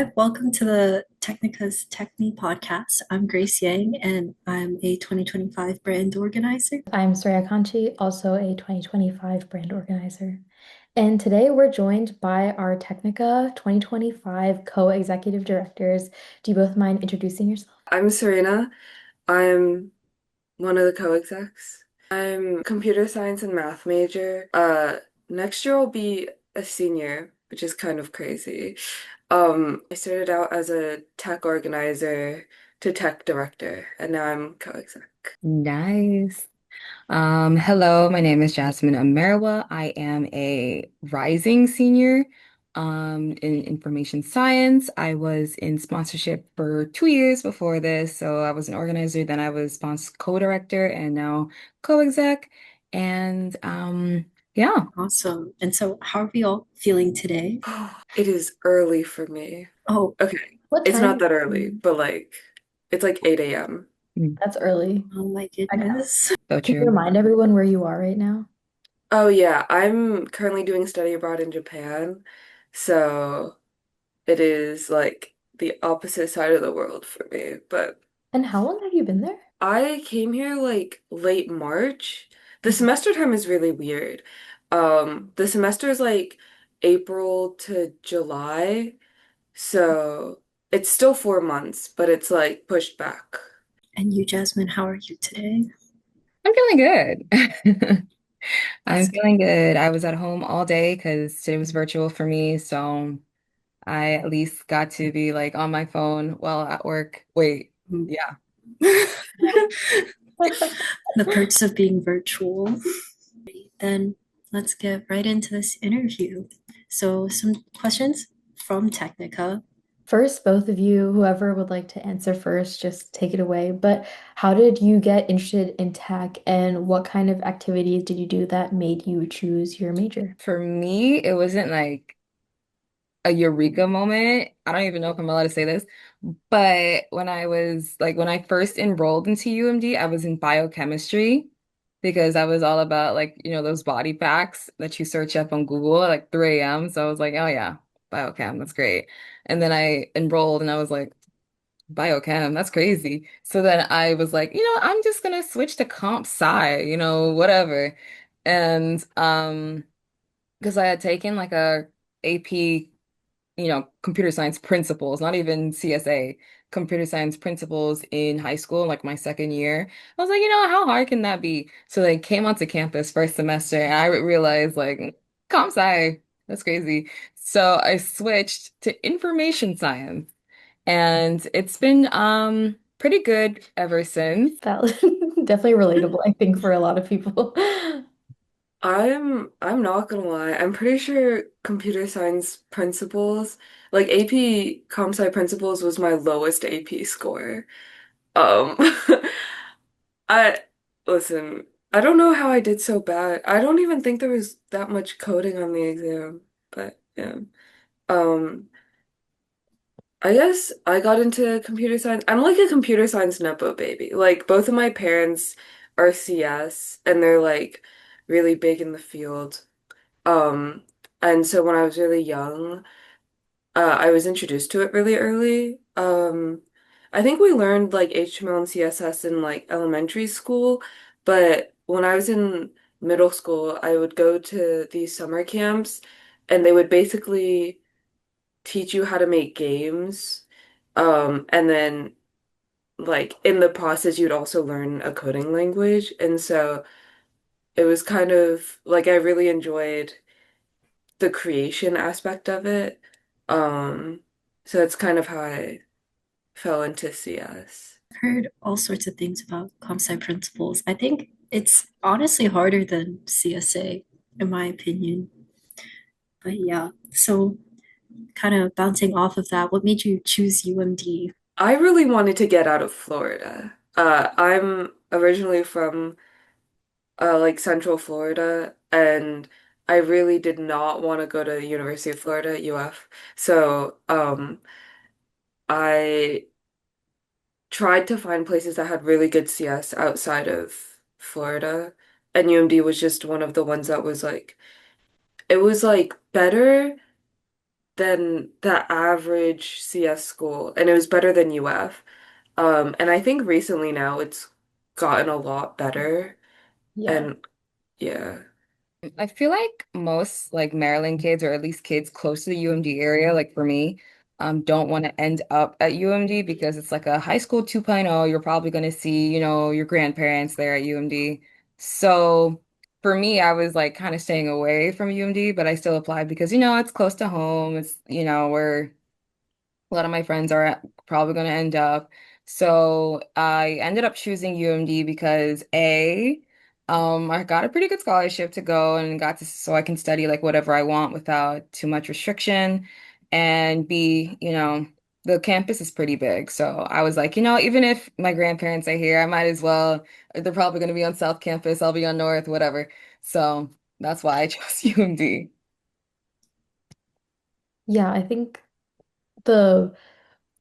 Hi, welcome to the Technica's Techni podcast. I'm Grace Yang, and I'm a 2025 brand organizer. I'm Sreya, also a 2025 brand organizer. And today we're joined by our Technica 2025 co-executive directors. Do you both mind introducing yourself? I'm Serena. I'm one of the co-execs. I'm computer science and math major. Next year I'll be a senior, which is kind of crazy. I started out as a tech organizer to tech director, and now I'm co-exec. Nice. Hello, my name is Jasmine and I am a rising senior in information science. I was in sponsorship for 2 years before this. So I was an organizer, then I was sponsor co-director and now co-exec. And yeah. Awesome. And so, how are we all feeling today? It is early for me. Oh, Okay, What it's not time? that early, but like it's like 8 a.m. Mm, That's early. oh my I know. goodness. so Can you true. remind everyone where you are right now? Oh yeah, I'm currently doing study abroad in Japan, so it is like the opposite side of the world for me. But And how long have you been there? I came here like late March. The Mhm. semester time is really weird. The semester is like April to July, so it's still 4 months, but it's like pushed back. And you, Jasmine, how are you today? I'm feeling good. I'm That's feeling good. I was at home all day because today was virtual for me. So I at least got to be like on my phone while at work. Wait, good. yeah. The perks of being virtual. Then let's get right into this interview. So, some questions from Technica. First, both of you, whoever would like to answer first, just take it away. But how did you get interested in tech and what kind of activities did you do that made you choose your major? For me, it wasn't like a eureka moment. I don't even know if I'm allowed to say this, but when I first enrolled into UMD, I was in biochemistry because I was all about like, those body facts that you search up on Google at like 3 a.m. So I was like, oh yeah, biochem, that's great. And then I enrolled and I was like, biochem, that's crazy. So then I was like, I'm just gonna switch to comp sci, whatever. And because I had taken like a AP, computer science principles, not even CSA, computer science principles in high school, like my second year. I was like, how hard can that be? So they came onto campus first semester and I realized like, comp sci, that's crazy. So I switched to information science and it's been pretty good ever since. That definitely relatable, I think, for a lot of people. I'm not gonna lie. I'm pretty sure computer science principles, like AP Comp Sci principles was my lowest AP score. Um I listen, I don't know how I did so bad. I don't even think there was that much coding on the exam, but yeah. Um I guess I got into computer science. I'm like a computer science nepo baby. Like both of my parents are CS and they're like really big in the field. Um, and so when I was really young, I was introduced to it really early. I think we learned like HTML and CSS in like elementary school, but when I was in middle school, I would go to these summer camps and they would basically teach you how to make games. And then like in the process, you'd also learn a coding language. And so it was kind of like I really enjoyed the creation aspect of it. Um, so that's kind of how I fell into CS. I've heard all sorts of things about comp sci principles. I think it's honestly harder than CSA, in my opinion. But yeah, so kind of bouncing off of that, what made you choose UMD? I really wanted to get out of Florida. I'm originally from like Central Florida, and I really did not want to go to University of Florida, UF. So, I tried to find places that had really good CS outside of Florida, and UMD was just one of the ones that was like it was like better than the average CS school, and it was better than UF. And I think recently now it's gotten a lot better. Yeah. And yeah. I feel like most like Maryland kids, or at least kids close to the UMD area, like for me, don't want to end up at UMD because it's like a high school 2.0. You're probably going to see, your grandparents there at UMD. So for me, I was like kind of staying away from UMD, but I still applied because, it's close to home. It's, where a lot of my friends are probably going to end up. So I ended up choosing UMD because I got a pretty good scholarship to go and got to so I can study like whatever I want without too much restriction. And B, the campus is pretty big. So I was like, even if my grandparents are here, I might as well. They're probably going to be on South Campus. I'll be on North, whatever. So that's why I chose UMD. Yeah, I think the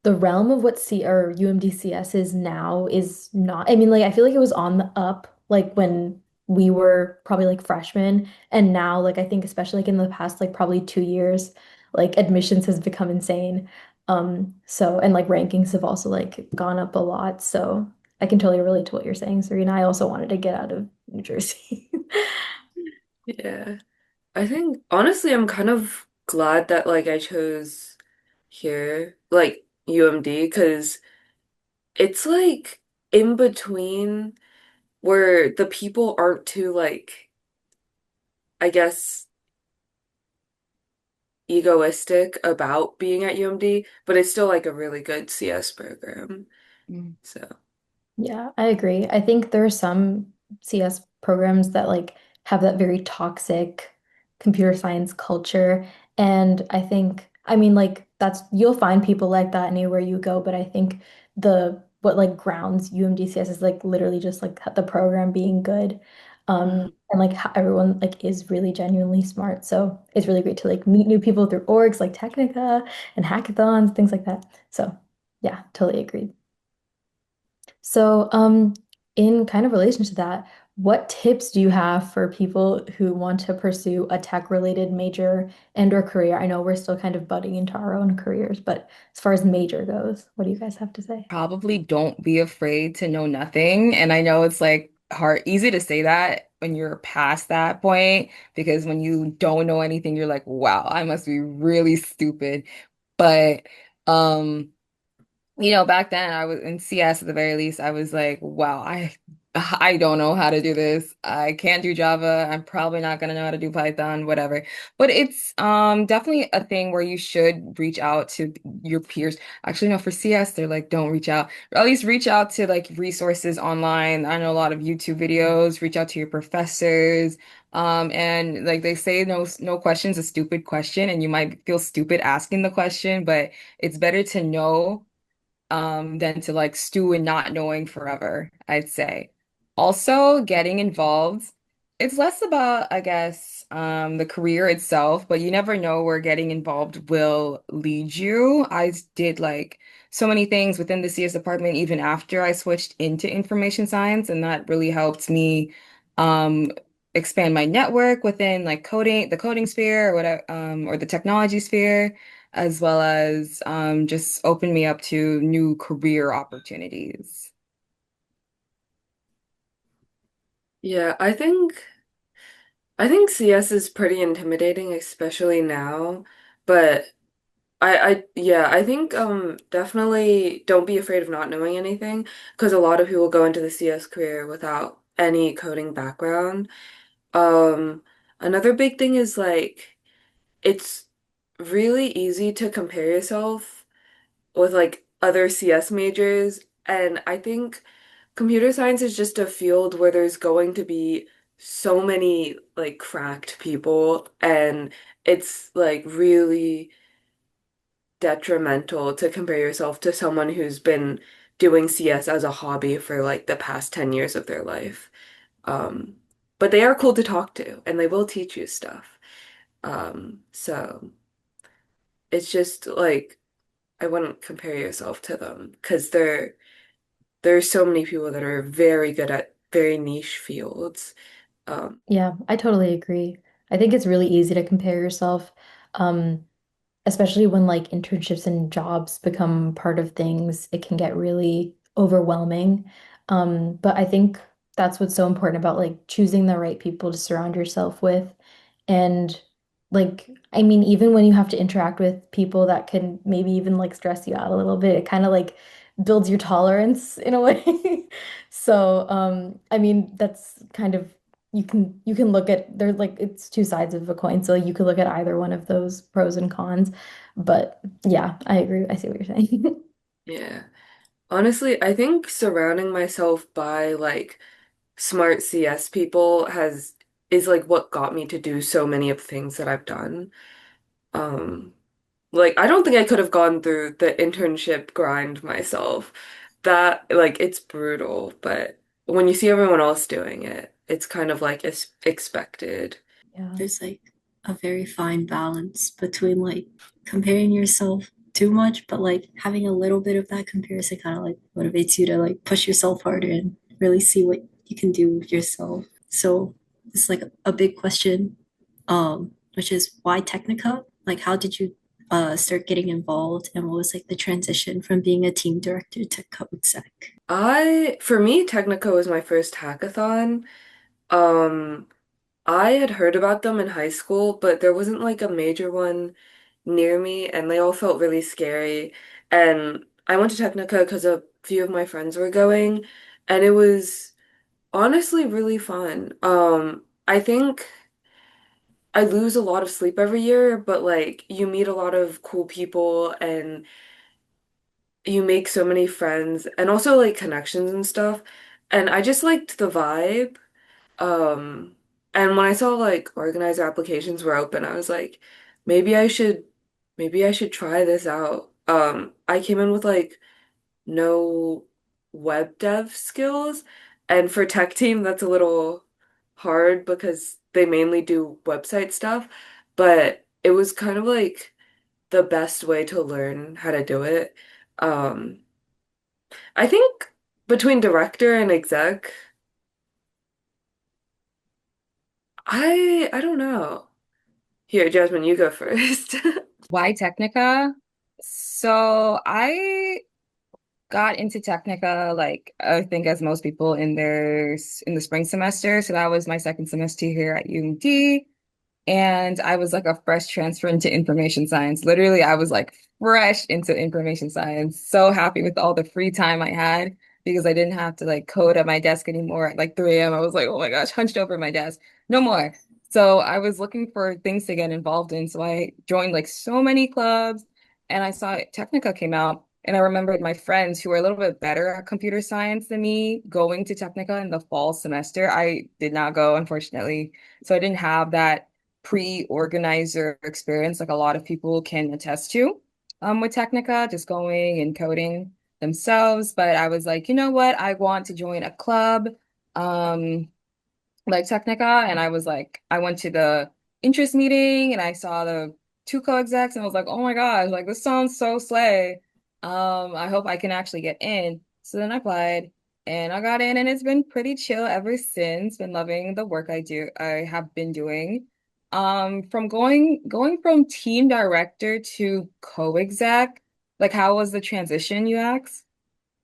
the realm of what C or UMDCS is now is not, I mean, like, I feel like it was on the up, like, when we were probably like freshmen. And now, like, I think, especially like in the past, like, probably 2 years, like, admissions has become insane. So, and like rankings have also like gone up a lot. So I can totally relate to what you're saying, Serena. I also wanted to get out of New Jersey. Yeah. I think honestly I'm kind of glad that like I chose here, like UMD, because it's like in between where the people aren't too like, I guess, egoistic about being at UMD, but it's still like a really good CS program. So, Yeah, I agree. I think there are some CS programs that like have that very toxic computer science culture. And I think, I mean, like that's you'll find people like that anywhere you go, but I think the what like grounds UMDCS is like literally just like the program being good. mhm. And like how everyone like is really genuinely smart. So it's really great to like meet new people through orgs like Technica and hackathons, things like that. So yeah, totally agreed. So, in kind of relation to that, what tips do you have for people who want to pursue a tech-related major and or career? I know we're still kind of budding into our own careers, but as far as major goes, what do you guys have to say? Probably don't be afraid to know nothing. And I know it's like easy to say that when you're past that point, because when you don't know anything, you're like, wow, I must be really stupid. But, um, back then I was in CS at the very least, I was like, wow, I don't know how to do this. I can't do Java. I'm probably not gonna know how to do Python, whatever. But it's definitely a thing where you should reach out to your peers. Actually, no, for CS, they're like, don't reach out. Or at least reach out to like resources online. I know a lot of YouTube videos, reach out to your professors. And like they say, no question's a stupid question, and you might feel stupid asking the question, but it's better to know than to like stew in not knowing forever, I'd say. Also, getting involved, it's less about, I guess, the career itself, but you never know where getting involved will lead you. I did like so many things within the CS department, even after I switched into information science, and that really helped me um expand my network within like the coding sphere or whatever, or the technology sphere as well as just open me up to new career opportunities. Yeah, I think CS is pretty intimidating, especially now. But yeah, I think definitely don't be afraid of not knowing anything because a lot of people go into the CS career without any coding background. Um, Another big thing is like it's really easy to compare yourself with like other CS majors, and I think computer science is just a field where there's going to be so many like cracked people, and it's like really detrimental to compare yourself to someone who's been doing CS as a hobby for like the past 10 years of their life. Um, but they are cool to talk to and they will teach you stuff. So it's just like I wouldn't compare yourself to them because there's so many people that are very good at very niche fields. Um, Yeah, I totally agree. I think it's really easy to compare yourself. Um, especially when like internships and jobs become part of things, it can get really overwhelming. But I think that's what's so important about like choosing the right people to surround yourself with. And like, I mean, even when you have to interact with people that can maybe even like stress you out a little bit, it kind of like builds your tolerance in a way. So, I mean, that's kind of you can look at there's like it's two sides of a coin, so you could look at either one of those pros and cons. But yeah, I agree. I see what you're saying. Yeah. Honestly, I think surrounding myself by like smart CS people has is like what got me to do so many of the things that I've done. Um, like I don't think I could have gone through the internship grind myself. That like it's brutal, but when you see everyone else doing it, it's kind of like it's expected. Yeah. There's like a very fine balance between like comparing yourself too much, but like having a little bit of that comparison kind of like motivates you to like push yourself harder and really see what you can do yourself. So it's like a big question, which is why Technica? Like, how did you start getting involved, and what was like the transition from being a team director to co-exec? For me, Technica was my first hackathon. Um, I had heard about them in high school, but there wasn't like a major one near me, and they all felt really scary. And I went to Technica because a few of my friends were going, and it was honestly really fun. I think I lose a lot of sleep every year, but like you meet a lot of cool people and you make so many friends and also like connections and stuff. And I just liked the vibe. Um, and when I saw like organizer applications were open, I was like, maybe I should, maybe I should try this out. I came in with like no web dev skills, and for tech team, that's a little hard because they mainly do website stuff, but it was kind of like the best way to learn how to do it. Um, I think between director and exec, I don't know. Here, Jasmine, you go first. Why Technica? So I got into Technica like I think as most people in in the spring semester. So that was my second semester here at UMD. And I was like a fresh transfer into information science. Literally, I was like fresh into information science. So happy with all the free time I had because I didn't have to like code at my desk anymore at like 3 a.m. I was like, oh my gosh, hunched over my desk. No more. So I was looking for things to get involved in. So I joined like so many clubs and I saw Technica came out. And I remembered my friends who were a little bit better at computer science than me going to Technica in the fall semester. I did not go, unfortunately. So I didn't have that pre-organizer experience like a lot of people can attest to with Technica, just going and coding themselves. But I was like, you know what? I want to join a club um, like Technica. And I was like, I went to the interest meeting and I saw the two co-execs and I was like, oh my gosh, like this sounds so slay. I hope I can actually get in. So then I applied and I got in and it's been pretty chill ever since. Been loving the work I have been doing. From going from team director to co-exec, like how was the transition, you ask?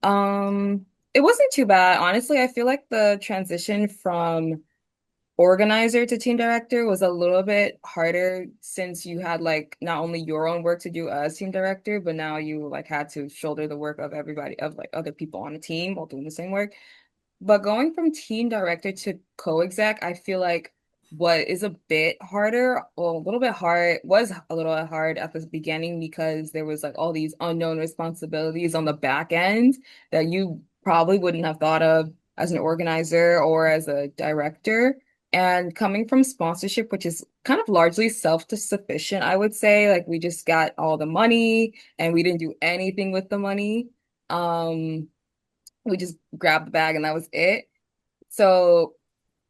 Um, it wasn't too bad. Honestly, I feel like the transition from organizer to team director was a little bit harder since you had like not only your own work to do as team director, but now you like had to shoulder the work of everybody of like other people on a team while doing the same work. But going from team director to co-exec, I feel like what is a bit harder, well, a little bit hard, was a little hard at the beginning because there was like all these unknown responsibilities on the back end that you probably wouldn't have thought of as an organizer or as a director. And coming from sponsorship, which is kind of largely self-sufficient, I would say, like we just got all the money and we didn't do anything with the money. Um, we just grabbed the bag and that was it. So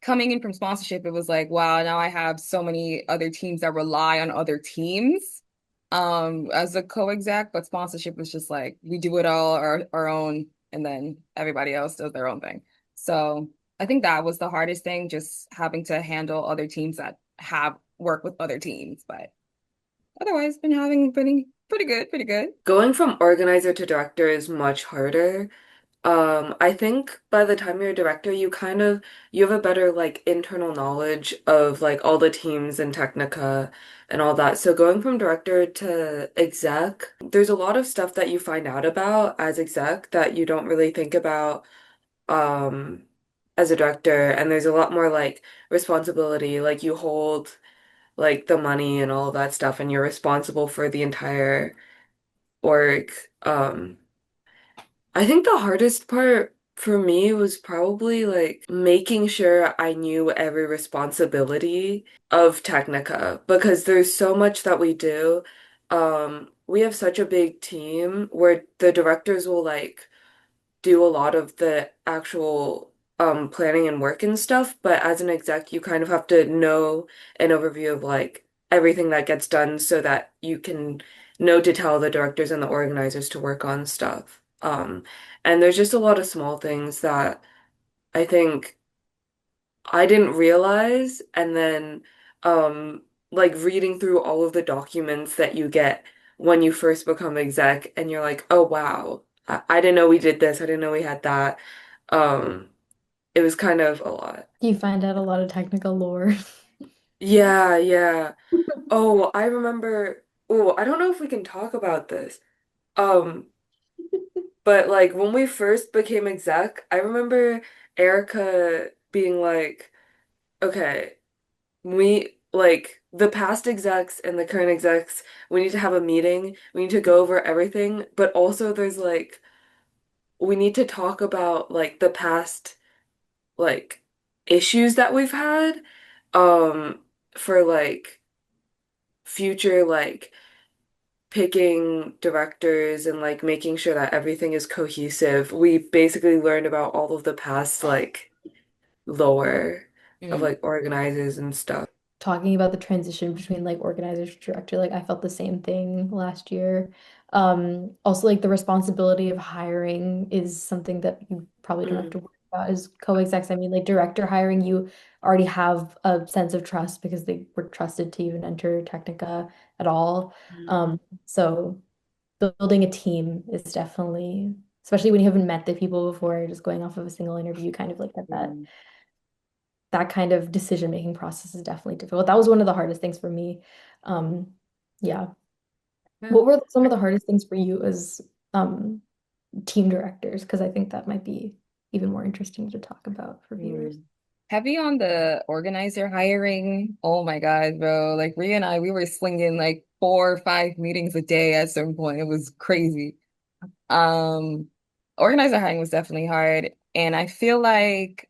coming in from sponsorship, it was like, wow, now I have so many other teams that rely on other teams as a co-exec, but sponsorship was just like we do it all our own and then everybody else does their own thing. So I think that was the hardest thing, just having to handle other teams that have work with other teams. But otherwise been having pretty good, pretty good. Going from organizer to director is much harder. I think by the time you're a director, you have a better like internal knowledge of like all the teams in Technica and all that. So going from director to exec, there's a lot of stuff that you find out about as exec that you don't really think about um as a director, and there's a lot more like responsibility. Like you hold like the money and all of that stuff, and you're responsible for the entire org. I think the hardest part for me was probably like making sure I knew every responsibility of Technica because there's so much that we do. We have such a big team where the directors will like do a lot of the actual planning and work and stuff, but as an exec, you kind of have to know an overview of like everything that gets done so that you can know to tell the directors and the organizers to work on stuff. And there's just a lot of small things that I think I didn't realize, and then like reading through all of the documents that you get when you first become exec, and you're like, oh wow, I didn't know we did this, I didn't know we had that. Um, it was kind of a lot. You find out a lot of technical lore. Yeah, yeah. Oh, I remember. Oh, I don't know if we can talk about this. Um, but like when we first became exec, I remember Erica being like, okay. We like the past execs and the current execs, we need to have a meeting. We need to go over everything, but also there's like we need to talk about like the past like issues that we've had um for like future like picking directors and like making sure that everything is cohesive. We basically learned about all of the past like lore of Mm, like organizers and stuff. Talking about the transition between like organizer to director, like I felt the same thing last year. Also like the responsibility of hiring is something that you probably don't have Mm, to worry about as co-execs. I mean, like director hiring, you already have a sense of trust because they were trusted to even enter Technica at all. mm, So building a team is definitely, especially when you haven't met the people before, just going off of a single interview, you kind of like get mm, that kind of decision-making process is definitely difficult. That was one of the hardest things for me. Um, yeah. yeah. What were some of the hardest things for you as um, team directors? Because I think that might be even more interesting to talk about for viewers. Mm. Heavy on the organizer hiring. Oh my God, bro. Like Rhea and I, we were slinging like 4 or 5 meetings a day at some point. It was crazy. Um, Organizer hiring was definitely hard. And I feel like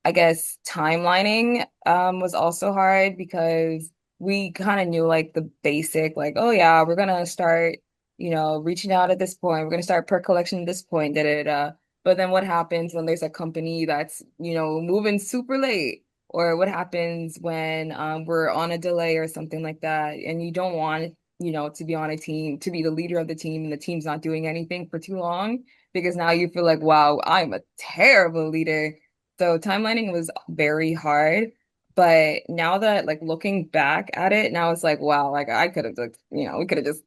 I guess timelining was also hard because we kind of knew like the basic, like, oh yeah, we're gonna start, reaching out at this point. We're gonna start per collection at this point, da da da. But then what happens when there's a company that's, moving super late? Or what happens when we're on a delay or something like that, and you don't want, to be on a team, to be the leader of the team, and the team's not doing anything for too long because now you feel like, wow, I'm a terrible leader. So timelining was very hard, but now that like looking back at it, now it's like, wow, like I could have just, we could have just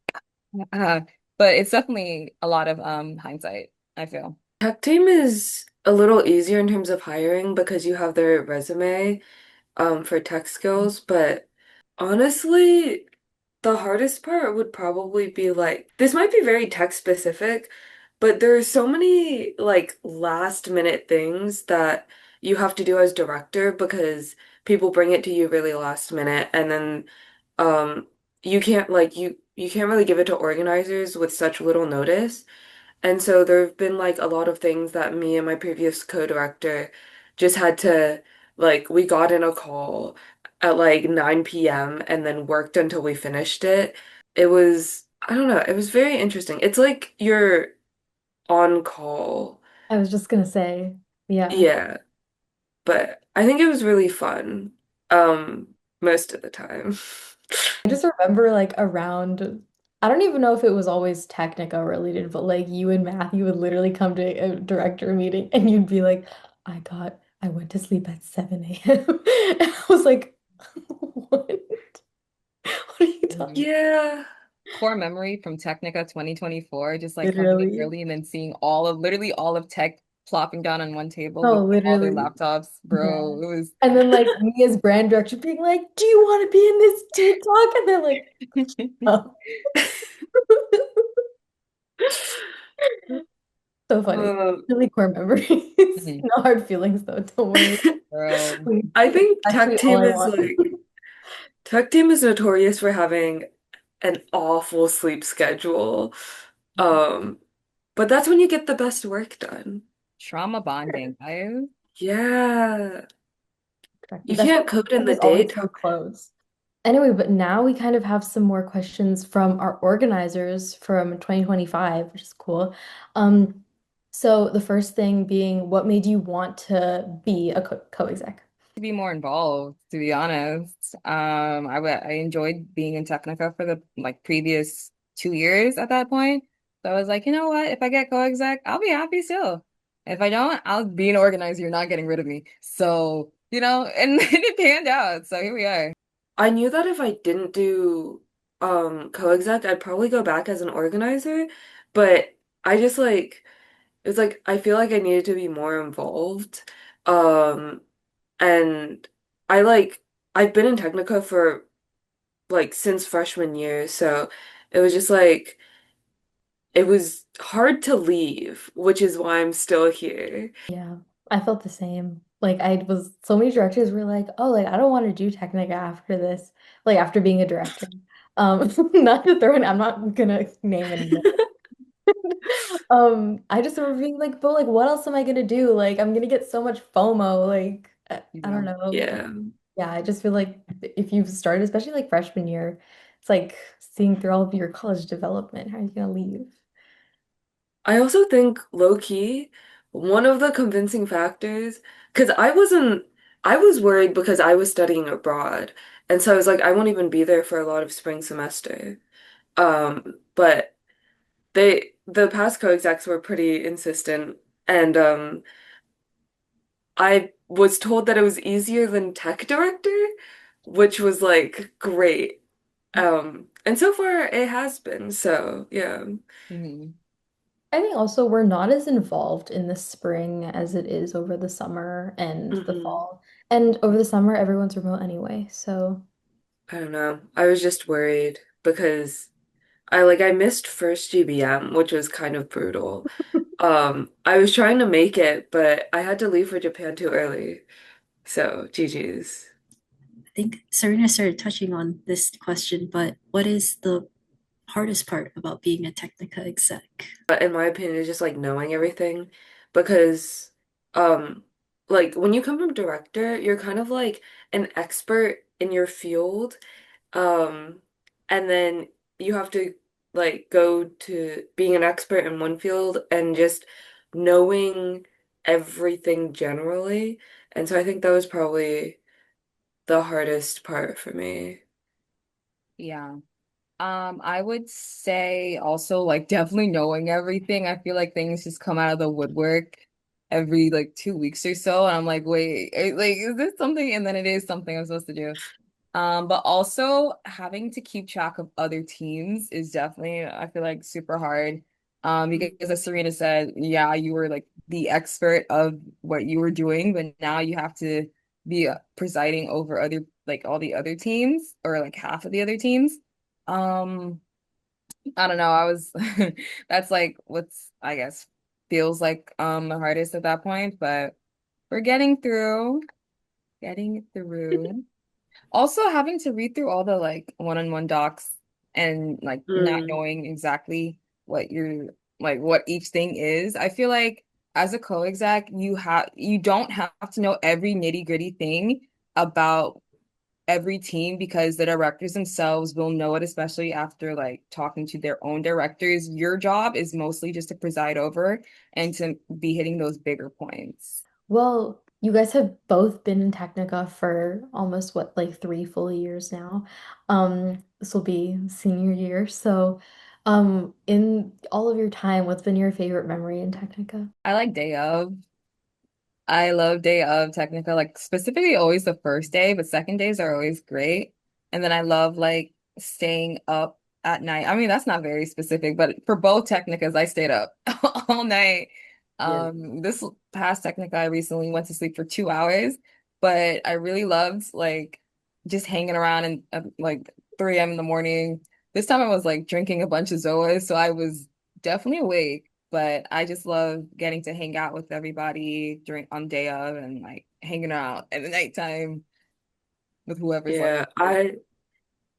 uh, but it's definitely a lot of hindsight, I feel. Tech team is a little easier in terms of hiring because you have their resume for tech skills, but honestly, the hardest part would probably be like this might be very tech specific, but there are so many like last minute things that you have to do as director because people bring it to you really last minute, and then um you can't like you can't really give it to organizers with such little notice. And so there have been like a lot of things that me and my previous co-director just had to like we got in a call at like 9 p.m. and then worked until we finished it. It was I don't know, it was very interesting. It's like you're on call. I was just gonna say, yeah. Yeah, but I think it was really fun most of the time. I just remember like around, I don't even know if it was always Technica related, but like you and Math, you would literally come to a director meeting and you'd be like, I went to sleep at 7 a.m. And I was like, what? What are you Mhm. Yeah. Core memory from Technica 2024, just like coming in Literally. early and then seeing literally all of tech plopping down on one table with Oh, like, all their literally. laptops, Yeah. bro. It was And then like me as brand director being like, "Do you want to be in this TikTok?" And they're like, "Oh." So funny. Um, Really core memories. Mhm. No hard feelings though. Don't worry. Bro. I think That's actually all I want. tech team is notorious for having an awful sleep schedule. Um, but that's when you get the best work done. Trauma bonding, guys. Yeah. You That's why can't code in it the was always daytime. so close. Anyway, but now we kind of have some more questions from our organizers from 2025, which is cool. Um, so the first thing being, what made you want to be a co-exec? To be more involved, to be honest. I enjoyed being in Technica for the like previous 2 years at that point. So I was like, you know what? If I get co-exec, I'll be happy still. If I don't, I'll be an organizer. You're not getting rid of me. So, and it panned out. So here we are. I knew that if I didn't do co-exec, I'd probably go back as an organizer, but I just like it was like I feel like I needed to be more involved. Um and I like I've been in Technica for like since freshman year, so it was just like it was hard to leave, which is why I'm still here. Yeah, I felt the same. Like I was, so many directors were like, "Oh, like I don't want to do Technica after this." Like after being a director. Not to throw in, I'm not gonna name any names. I just remember being like, "But like, what else am I gonna do? Like, I'm gonna get so much FOMO. Like, I don't Yeah. know." Yeah. Yeah, I just feel like if you've started, especially like freshman year, it's like seeing through all of your college development. How are you gonna leave? I also think low key, one of the convincing factors, because I was worried because I was studying abroad. And so I was like, I won't even be there for a lot of spring semester. But the past co-execs were pretty insistent. And I was told that it was easier than tech director, which was like great. And so far it has been. So yeah. Mhm. I think also we're not as involved in the spring as it is over the summer and the hmm fall. And over the summer, everyone's remote anyway. So, I don't know. I was just worried because I missed first GBM, which was kind of brutal. I was trying to make it, but I had to leave for Japan too early. So GG's. I think Serena started touching on this question, but what is the hardest part about being a Technica exec? But in my opinion, it's just like knowing everything because um like when you come from director, you're kind of like an expert in your field. Um and then you have to like go to being an expert in one field and just knowing everything generally. And so I think that was probably the hardest part for me. Yeah. I would say also like definitely knowing everything. I feel like things just come out of the woodwork every like 2 weeks or so. And I'm like, wait, like, is this something? And then it is something I'm supposed to do. But also having to keep track of other teams is definitely, I feel like, super hard. Because as Serena said, yeah, you were like the expert of what you were doing, but now you have to be presiding over other, like all the other teams or like half of the other teams. Um, I don't know. That's like what's, I guess, feels like the hardest at that point, but we're getting through. Also, having to read through all the like one-on-one docs and like not Mm. knowing exactly what each thing is. I feel like as a co-exec, you don't have to know every nitty-gritty thing about every team because the directors themselves will know it, especially after like talking to their own directors. Your job is mostly just to preside over and to be hitting those bigger points. well, you guys have both been in Technica for almost what, like 3 full years now. This will be senior year. So, in all of your time, what's been your favorite memory in Technica? I like day of. I love day of Technica, like specifically always the first day, but second days are always great. And then I love like staying up at night. I mean, that's not very specific, but for both Technicas, I stayed up all night. Yeah. This past Technica, I recently went to sleep for 2 hours, but I really loved like just hanging around and like 3 a.m. in the morning. This time I was like drinking a bunch of Zoas, so I was definitely awake, but I just love getting to hang out with everybody during on day of and like hanging out at the nighttime with whoever's left. Yeah,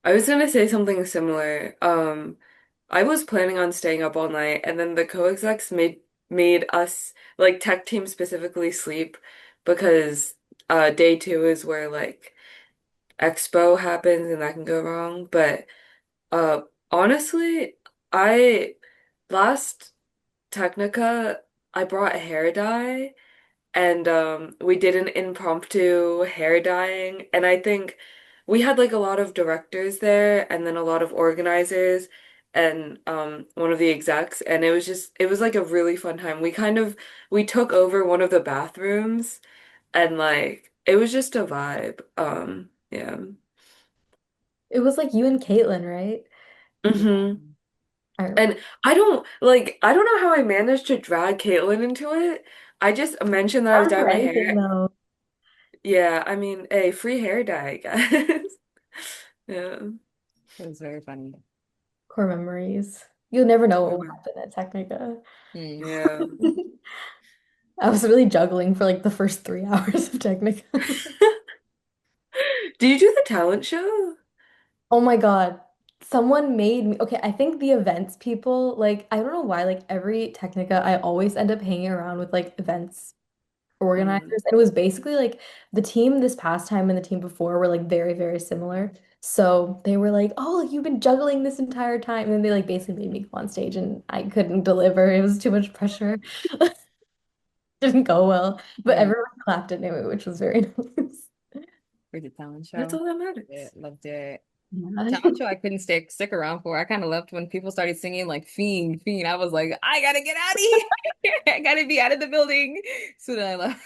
I was gonna say something similar. I was planning on staying up all night, and then the co-execs made us like tech team specifically sleep because day two is where like expo happens and that can go wrong. But uh honestly, I last Technica I brought hair dye and we did an impromptu hair dyeing, and I think we had like a lot of directors there and then a lot of organizers and one of the execs, and it was like a really fun time. We took over one of the bathrooms and like it was just a vibe. Yeah. It was like you and Caitlin, right? Yeah. hmm I remember. And I don't know how I managed to drag Caitlin into it. I just mentioned that I was Down dyeing for my anything hair. though. Yeah, I mean, a free hair dye, guys. Yeah. It was very funny. Core memories. You'll never know what will Mhm. happen at Technica. Hmm. Yeah. I was really juggling for like the first 3 hours of Technica. Do you do the talent show? Oh my God. Someone made me, okay, I think the events people, like, I don't know why, like every Technica, I always end up hanging around with like events Mm. organizers. And it was basically like the team this past time and the team before were like very, very similar. So they were like, oh, like, you've been juggling this entire time. And then they like basically made me go on stage and I couldn't deliver. It was too much pressure. Didn't go well. But Hmm. everyone clapped anyway, which was very nice. For the talent That's show. all that Yeah, matters. loved it. Yeah. Talent show I couldn't stick around for. I kind of left when people started singing like Fiend, Fiend. I was like, I gotta get out of here. I gotta be out of the building. So then I left.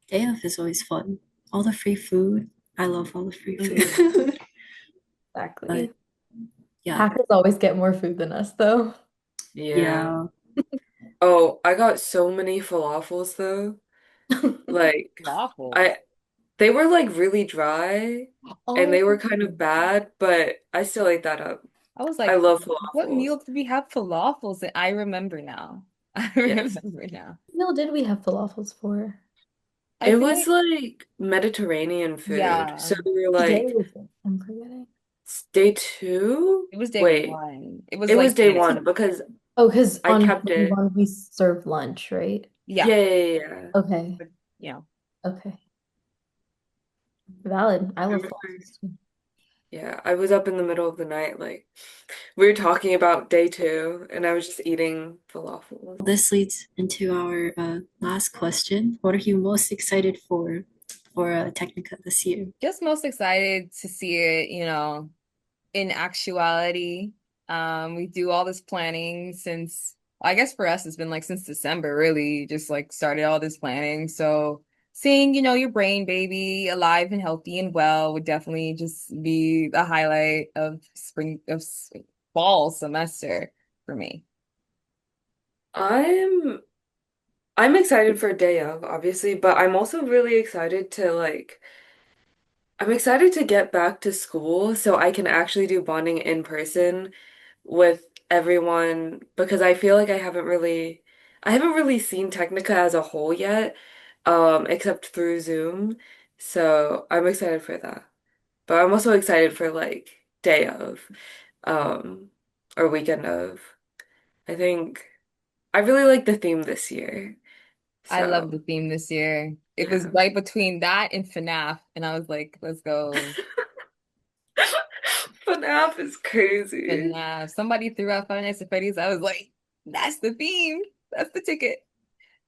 Day off is always fun. All the free food. I love all the free food. But Exactly. yeah, Hackers always get more food than us, though. Yeah. yeah. Oh, I got so many falafels though. Like Waffles. I they were like really dry and Oh, they were kind of bad, but I still ate that up. I was I like, love what falafels. meal did we have falafels? And I remember now. I Yes. remember now. No, did we have falafels for? I It feel was like, like Mediterranean food. yeah, So we were Which day like was it? I'm forgetting. day two? it was day Wait, one. It was it was like day Thanksgiving. one because Oh, because I on kept day it. one we serve lunch, right? Yeah. Yeah. Okay. But, you know, Okay. Valid. I I love remember. falafels too. Yeah, I was up in the middle of the night, like we were talking about day two, and I was just eating falafels. This leads into our last question. What are you most excited for Technica this year? just most excited to see it, in actuality. We do all this planning since, I guess for us, it's been like since December, really, just like started all this planning. So seeing, your brain baby alive and healthy and well would definitely just be the highlight of fall semester for me. I'm I'm excited for day of, obviously, but I'm also really excited to like I'm excited to get back to school so I can actually do bonding in person with everyone because I feel like I haven't really seen Technica as a whole yet, except through Zoom. So I'm excited for that. But I'm also excited for like day of, um, or weekend of. I think I really like the theme this year. I love So the theme this year. It was yeah. right between that and FNAF, and I was like, let's go. FNAF is crazy. FNAF. Somebody threw out Five Nights at Freddy's. I was like, that's the theme. That's the ticket.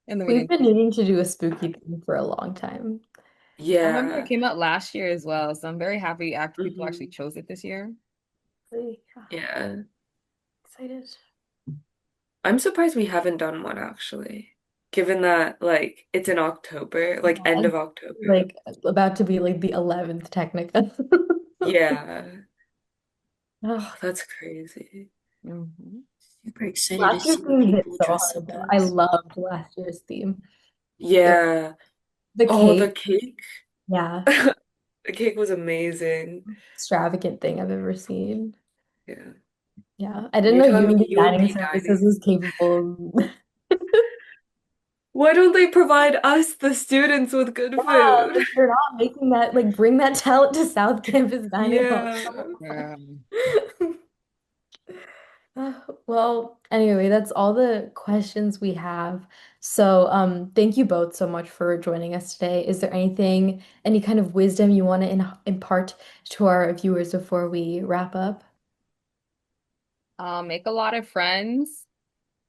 And then we We've didn't. been needing to do a spooky thing for a long time. I remember it Yeah. came out last year as well, so I'm very happy people actually hmm chose it this year. Really, yeah, Yeah. excited. I'm surprised we haven't done one actually. given that like it's in October, like Yeah, end of it's October. like about to be like the 11th Technica. Yeah. Oh, Oh, that's crazy. Mhm. Super excited to last year's see what theme hit people so dress hard up though. I as. loved last year's theme. The Yeah. the Oh, the cake, cake. yeah, The cake was amazing. extravagant thing I've ever seen. Yeah. Yeah, I didn't You're know telling me UMD Dining UMD Services dining. was capable of Why don't they provide us, the students, with good yeah, food? like you're not making that like bring that talent to South Campus Dining Hall. Yeah. Yeah. Well, anyway, that's all the questions we have. So, thank you both so much for joining us today. Is there anything, any kind of wisdom you want to impart to our viewers before we wrap up? Make a lot of friends.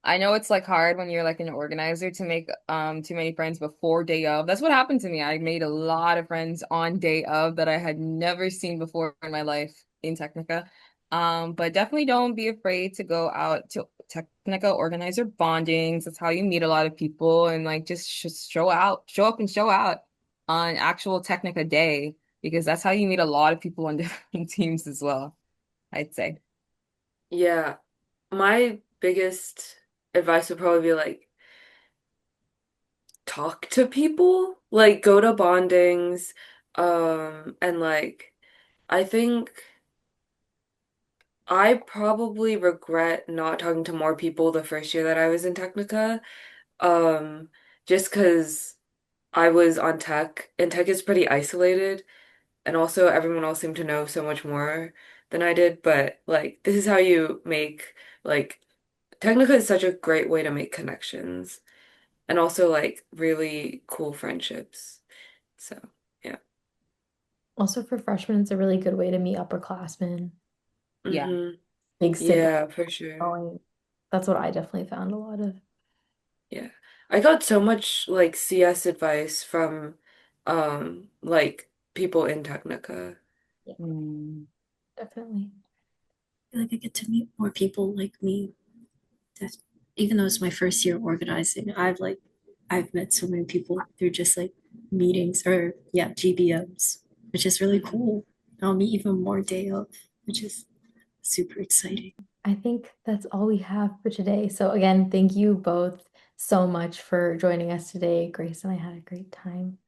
I know it's like hard when you're like an organizer to make too many friends before day of. That's what happened to me. I made a lot of friends on day of that I had never seen before in my life in Technica. But definitely don't be afraid to go out to Technica organizer bondings. That's how you meet a lot of people and like just show out, show up and show out on actual Technica day because that's how you meet a lot of people on different teams as well, I'd say. Yeah. My biggest advice would probably be like talk to people, like go to bondings, and like I think I probably regret not talking to more people the first year that I was in Technica, um, just because I was on tech and tech is pretty isolated, and also everyone else seemed to know so much more than I did, but like this is how you make like Technica is such a great way to make connections and also like really cool friendships. So, yeah. Also, for freshmen, it's a really good way to meet upperclassmen. Yeah. Hmm. Big sip Yeah, for sure. going. That's what I definitely found a lot of. Yeah. I got so much like CS advice from like people in Technica. Yeah, Mm. definitely. I feel like I get to meet more people like me. That even though it's my first year organizing, I've met so many people through just like meetings or yeah, GBMs, which is really Mhm. cool. I'll meet even more day of, which is super exciting. I think that's all we have for today. So, again, thank you both so much for joining us today. Grace and I had a great time.